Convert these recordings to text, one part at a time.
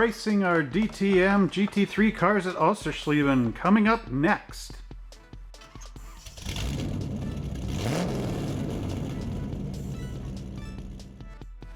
racing our DTM GT3 cars at Oschersleben coming up next.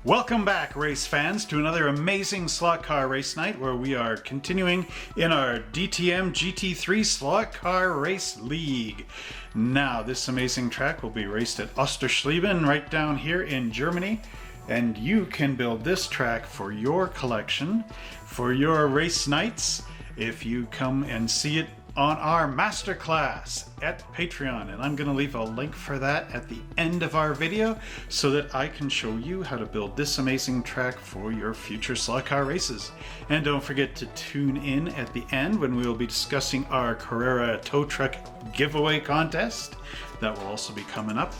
Welcome back, race fans, to another amazing slot car race night where we are continuing in our DTM GT3 slot car race league. Now, this amazing track will be raced at Oschersleben right down here in Germany, and you can build this track for your collection, for your race nights, if you come and see it on our masterclass at Patreon. And I'm going to leave a link for that at the end of our video so that I can show you how to build this amazing track for your future slot car races. And don't forget to tune in at the end when we will be discussing our Carrera tow truck giveaway contest. That will also be coming up.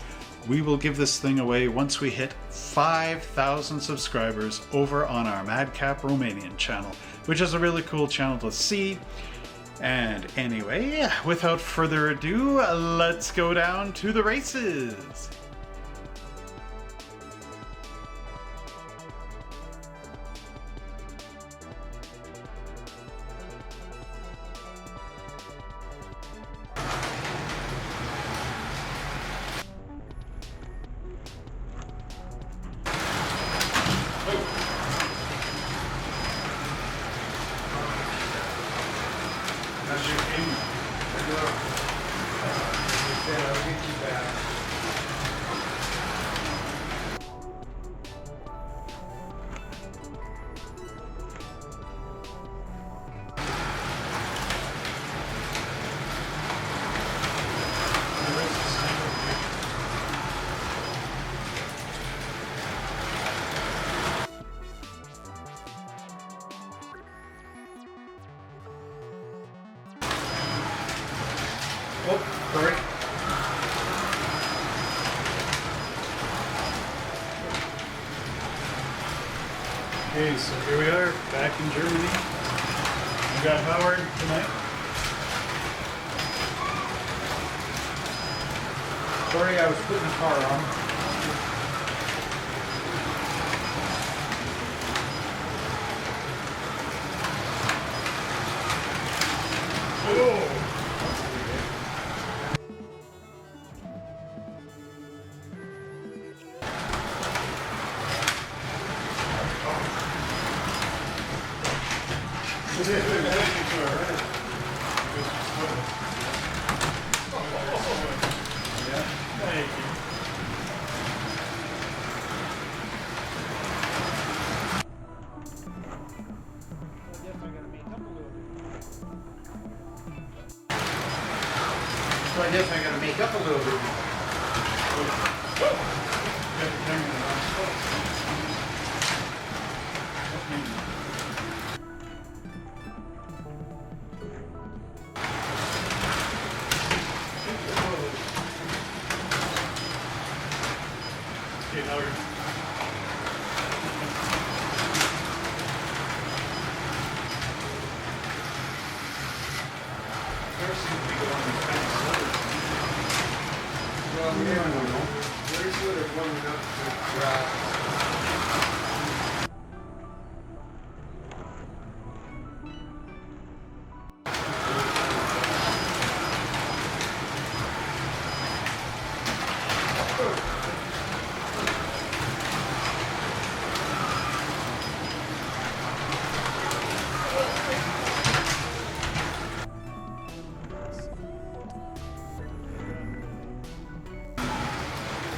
We will give this thing away once we hit 5,000 subscribers over on our Madcap Romanian channel, which is a really cool channel to see. And anyway, without further ado, let's go down to the races. That's your game. I'll get you back. Oh, sorry. Okay, so here we are, back in Germany. We got Howard tonight. Sorry, I was putting the car on. Oh! Thank you. So I guess I gotta make up a little bit. Got the camera in the wrong spot. Okay, Howard. Cars seem to be going kind of slow. Well, yeah, I don't know. Very good at warming up the grass.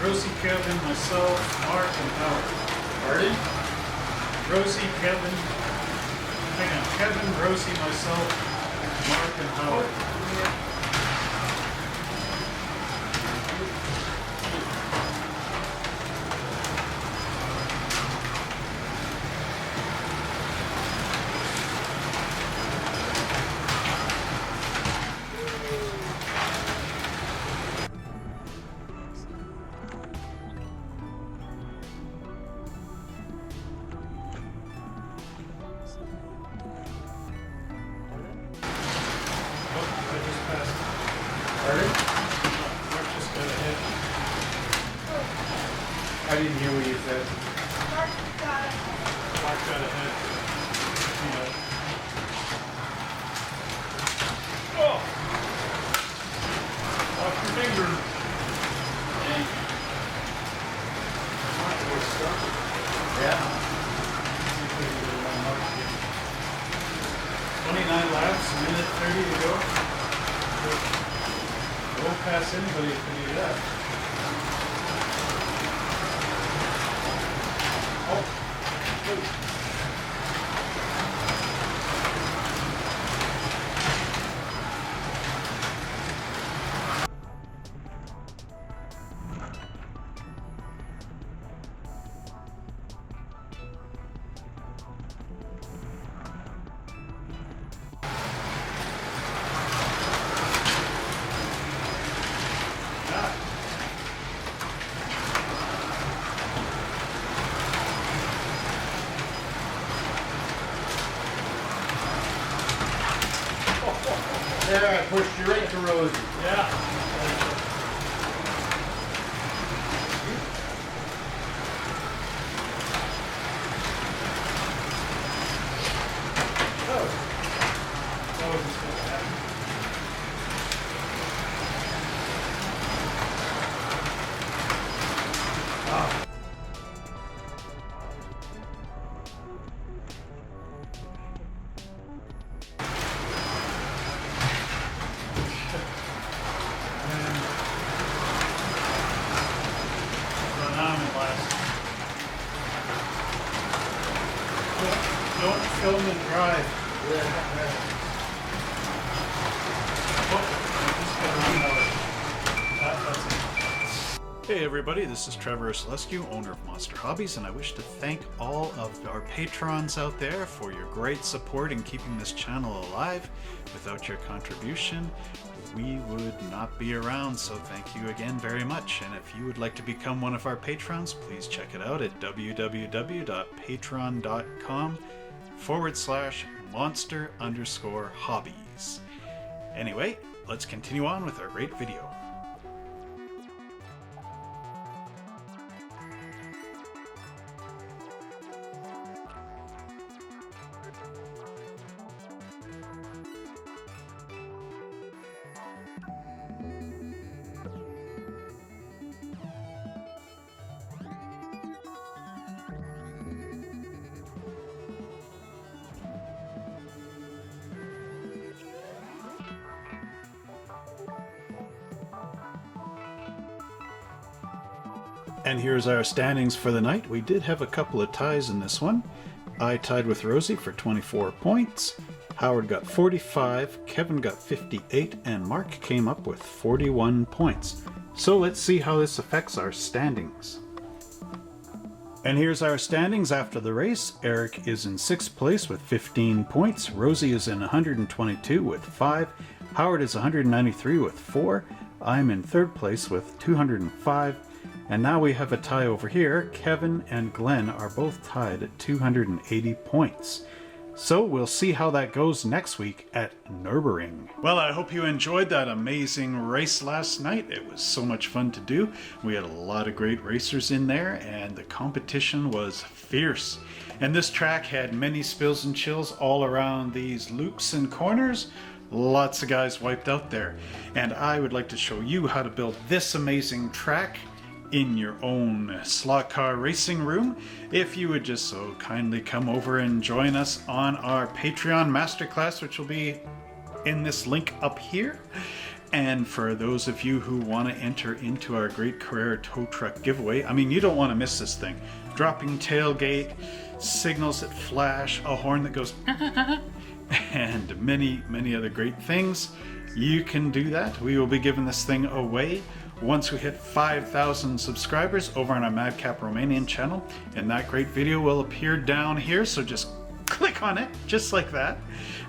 Rosie, Kevin, myself, Mark, and Howard. Pardon? Rosie, Kevin, hang on, Kevin, Rosie, myself, Mark, and Howard. Pardon? Mark just got ahead. I didn't hear what you said. Mark got ahead. 30 to go. Won't pass anybody if we do that. Oh. There, I pushed you right to Rosie. Yeah. Oh. That wasn't supposed to happen. Ah. Don't film and drive. Hey everybody, this is Trevor Oschersleben, owner of Monster Hobbies, and I wish to thank all of our patrons out there for your great support in keeping this channel alive. Without your contribution, we would not be around, so thank you again very much. And if you would like to become one of our patrons, please check it out at www.patreon.com/monster_hobbies. Anyway, let's continue on with our great video. And here's our standings for the night. We did have a couple of ties in this one. I tied with Rosie for 24 points. Howard got 45, Kevin got 58, and Mark came up with 41 points. So let's see how this affects our standings. And here's our standings after the race. Eric is in 6th place with 15 points. Rosie is in 122 with 5. Howard is 193 with 4. I'm in 3rd place with 205. And now we have a tie over here. Kevin and Glenn are both tied at 280 points. So we'll see how that goes next week at Nürburgring. Well, I hope you enjoyed that amazing race last night. It was so much fun to do. We had a lot of great racers in there, and the competition was fierce. And this track had many spills and chills all around these loops and corners. Lots of guys wiped out there. And I would like to show you how to build this amazing track in your own slot car racing room. If you would just so kindly come over and join us on our Patreon masterclass, which will be in this link up here. And for those of you who want to enter into our great Carrera tow truck giveaway, I mean, you don't want to miss this thing. Dropping tailgate, signals that flash, a horn that goes and many other great things. You can do that. We will be giving this thing away once we hit 5,000 subscribers over on our Madcap Romanian channel, and that great video will appear down here, so just click on it just like that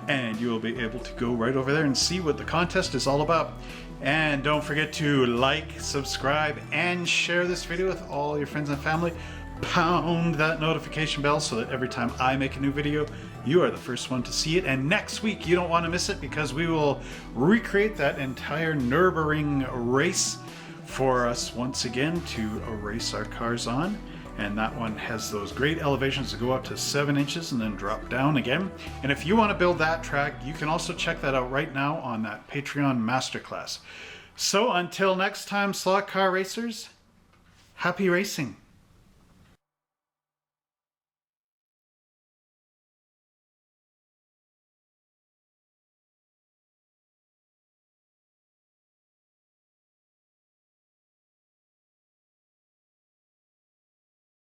and you will be able to go right over there and see what the contest is all about. And don't forget to like, subscribe, and share this video with all your friends and family. Pound that notification bell so that every time I make a new video, you are the first one to see it. And next week, you don't want to miss it, because we will recreate that entire Nürburgring race for us once again to race our cars on. And that one has those great elevations that go up to 7 inches and then drop down again. And if you want to build that track, you can also check that out right now on that Patreon masterclass. So until next time, slot car racers, happy racing.